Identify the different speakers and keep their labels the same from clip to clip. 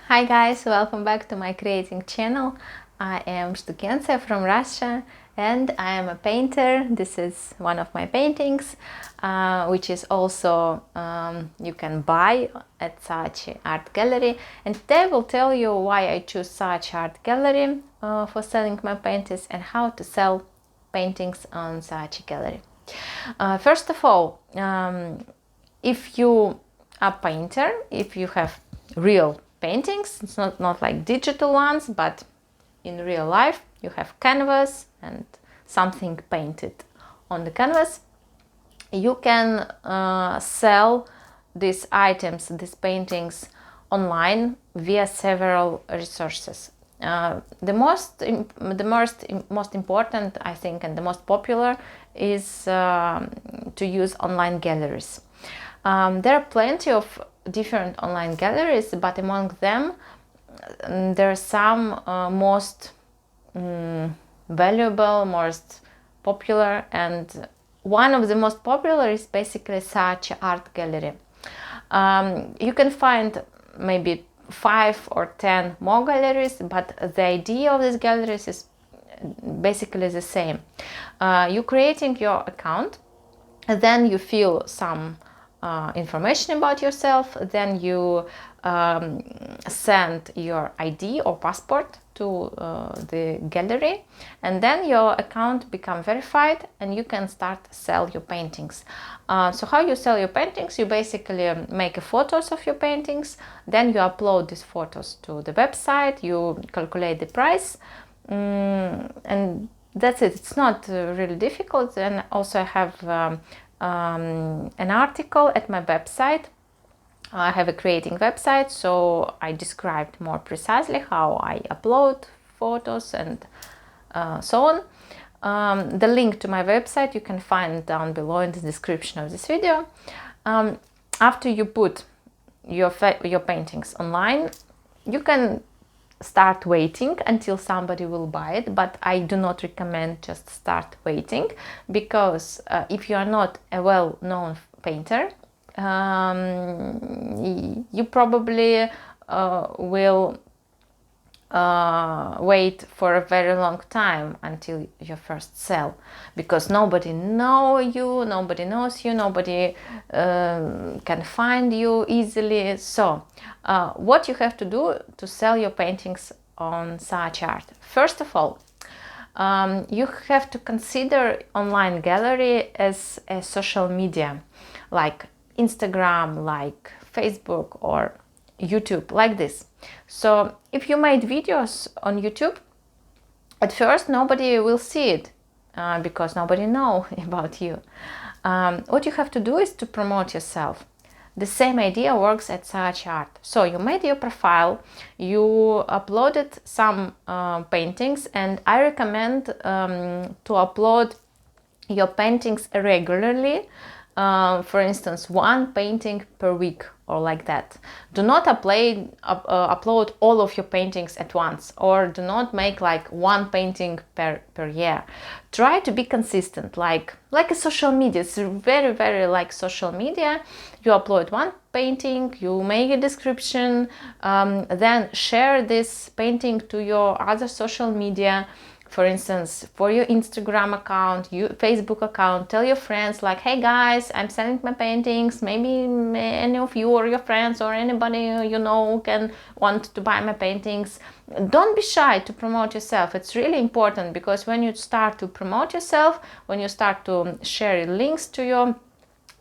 Speaker 1: Hi guys, welcome back to my creating channel. I am Shtukense from Russia and I am a painter. This is one of my paintings, which is also you can buy at Saatchiart gallery. And today I will tell you why I choose Saatchiart gallery for selling my paintings and how to sell paintings on Saatchi gallery. First of all, if you are a painter, if you have real paintings, it's not like digital ones, but in real life you have canvas and something painted on the canvas, you can sell these items, these paintings online via several resources. The most important, I think, and the most popular is to use online galleries. There are plenty of different online galleries, but among them there are some most valuable, most popular, and one of the most popular is basically Saatchiart gallery. You can find maybe 5 or 10 more galleries, but the idea of these galleries is basically the same. You're creating your account, and then you fill some information about yourself, then you send your ID or passport to the gallery, and then your account becomes verified and you can start sell your paintings. So how you sell your paintings? You basically make photos of your paintings, then you upload these photos to the website, you calculate the price, and that's it. It's not really difficult. And also I have an article at my website. I have a creating website, so I described more precisely how I upload photos and so on. The link to my website you can find down below in the description of this video. After you put your paintings online, you can start waiting until somebody will buy it, but I do not recommend just start waiting, because if you are not a well-known painter, you probably will wait for a very long time until you first sell, because nobody knows you, nobody can find you easily. So what you have to do to sell your paintings on Saatchiart? First of all, you have to consider online gallery as a social media, like Instagram, like Facebook or YouTube, like this. So if you made videos on YouTube, at first nobody will see it because nobody knows about you. What you have to do is to promote yourself. The same idea works at Saatchiart. So you made your profile, you uploaded some paintings, and I recommend to upload your paintings regularly. For instance, one painting per week or like that. Do not upload all of your paintings at once, or do not make like one painting per year. Try to be consistent, like a social media. It's very like social media. You upload one painting, you make a description, then share this painting to your other social media. For instance, for your Instagram account, your Facebook account, tell your friends like, hey guys, I'm selling my paintings. Maybe any of you or your friends or anybody you know can want to buy my paintings. Don't be shy to promote yourself. It's really important, because when you start to promote yourself, when you start to share links to your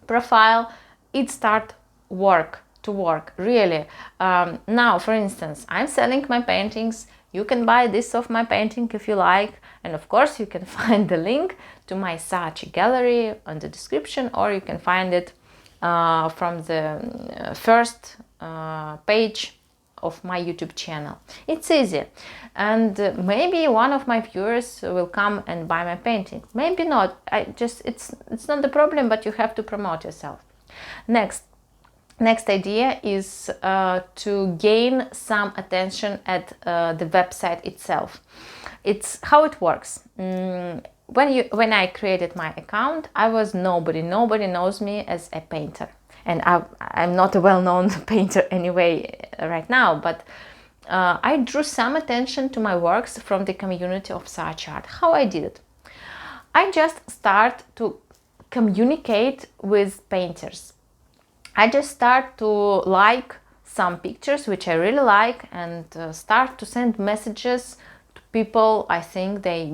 Speaker 1: profile, it starts to work really. Now, for instance, I'm selling my paintings. You can buy this of my painting if you like, and of course you can find the link to my Saatchi gallery on the description, or you can find it from the first page of my YouTube channel. It's easy, and maybe one of my viewers will come and buy my painting. Maybe not. It's not the problem, but you have to promote yourself. Next idea is to gain some attention at the website itself. It's how it works. When I created my account, I was nobody knows me as a painter, and I'm not a well-known painter anyway right now, but I drew some attention to my works from the community of Saatchiart. How I did it? I just start to communicate with painters. I just start to like some pictures which I really like, and start to send messages to people. I think they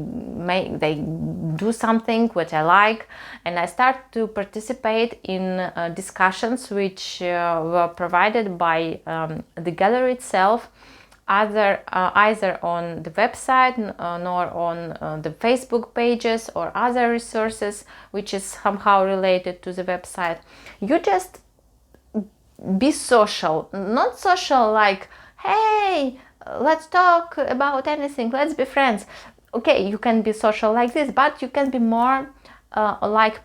Speaker 1: do something which I like, and I start to participate in discussions which were provided by the gallery itself, either on the website nor on the Facebook pages or other resources which is somehow related to the website. You just be social, not social like, hey, let's talk about anything, let's be friends. Okay, you can be social like this, but you can be more like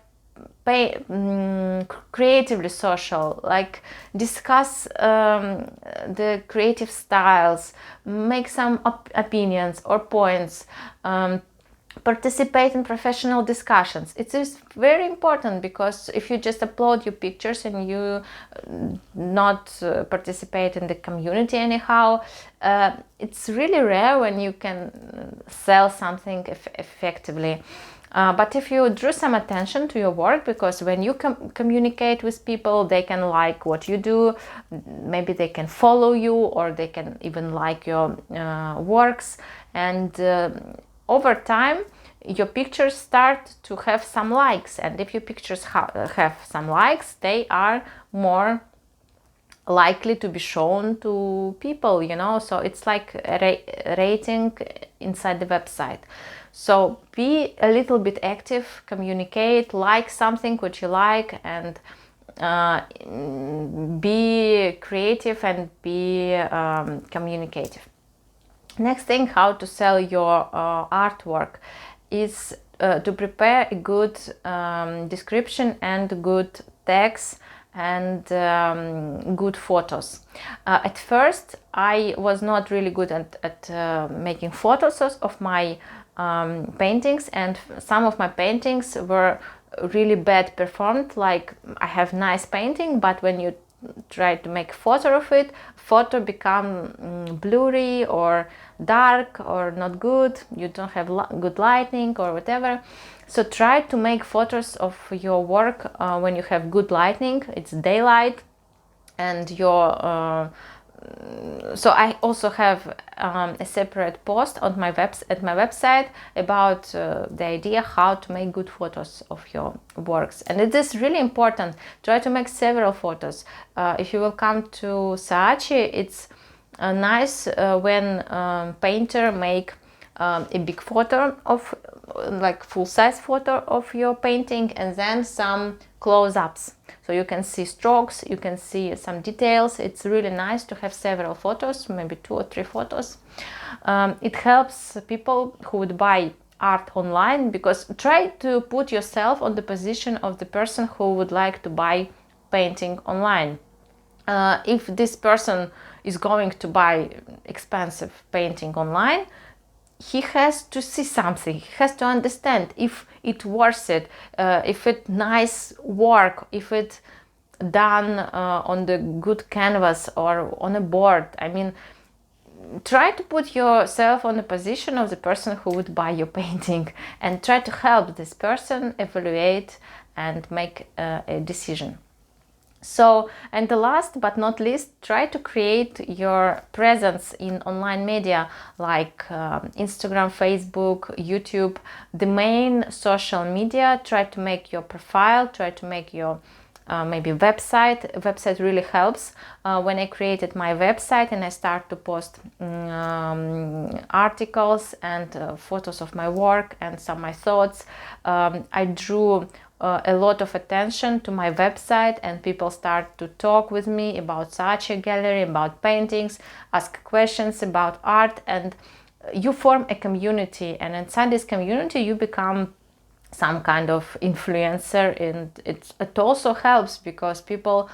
Speaker 1: creatively social, like discuss the creative styles, make some opinions or points, participate in professional discussions. It is very important, because if you just upload your pictures and you not participate in the community anyhow, it's really rare when you can sell something effectively. But if you drew some attention to your work, because when you communicate with people, they can like what you do, maybe they can follow you, or they can even like your works, and over time your pictures start to have some likes, and if your pictures have some likes, they are more likely to be shown to people, you know. So it's like a rating inside the website. So be a little bit active, communicate, like something which you like, and be creative and be communicative. Next thing, how to sell your artwork, is to prepare a good description and good tags and good photos. At first I was not really good at making photos of my paintings, and some of my paintings were really bad performed. Like, I have nice painting, but when you try to make photo of it, photo become blurry or dark or not good, you don't have good lighting or whatever. So try to make photos of your work when you have good lighting, it's daylight, and your so I also have a separate post on my website about the idea how to make good photos of your works. And it is really important. Try to make several photos. If you will come to Saatchi, it's nice when painter make a big photo of, like, full-size photo of your painting, and then some close-ups, so you can see strokes, you can see some details. It's really nice to have several photos, maybe 2 or 3 photos. It helps people who would buy art online, because try to put yourself on the position of the person who would like to buy painting online. If this person is going to buy expensive painting online, he has to see something, he has to understand if it worth it, if it nice work, if it done on the good canvas or on a board. I mean, try to put yourself on the position of the person who would buy your painting, and try to help this person evaluate and make a decision. So, and the last but not least, try to create your presence in online media like Instagram, Facebook, YouTube, the main social media. Try to make your profile, try to make your maybe website. Website really helps. When I created my website and I start to post articles and photos of my work and some of my thoughts, I drew a lot of attention to my website, and people start to talk with me about Saatchi gallery, about paintings, ask questions about art, and you form a community, and inside this community you become some kind of influencer, and it also helps because people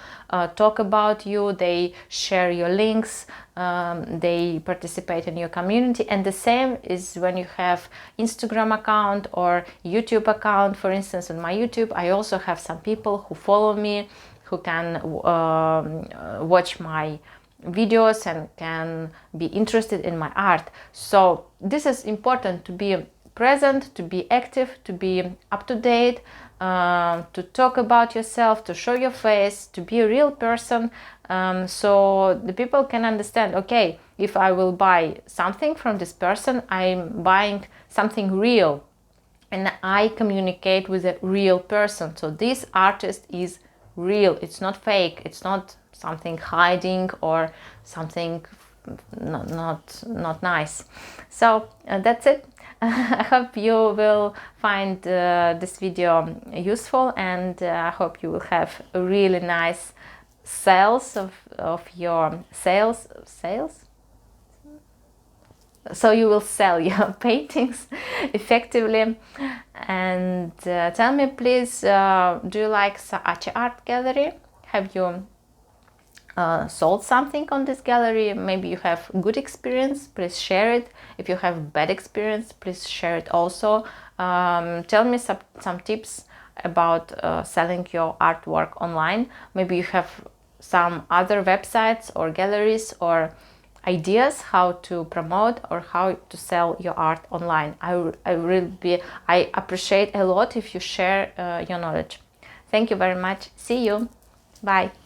Speaker 1: talk about you, they share your links, they participate in your community. And the same is when you have Instagram account or YouTube account. For instance, on my YouTube I also have some people who follow me, who can watch my videos and can be interested in my art. So this is important, to be present, to be active, to be up to date, to talk about yourself, to show your face, to be a real person, so the people can understand, okay, if I will buy something from this person, I'm buying something real and I communicate with a real person. So this artist is real, it's not fake, it's not something hiding or something not nice. So that's it. I hope you will find this video useful, and I hope you will have a really nice sales of your sales. So you will sell your paintings effectively. And tell me please, do you like Saatchiart gallery? Have you sold something on this gallery? Maybe you have good experience, please share it. If you have bad experience, please share it also. Tell me some tips about selling your artwork online. Maybe you have some other websites or galleries or ideas how to promote or how to sell your art online. I appreciate a lot if you share your knowledge. Thank you very much. See you. Bye.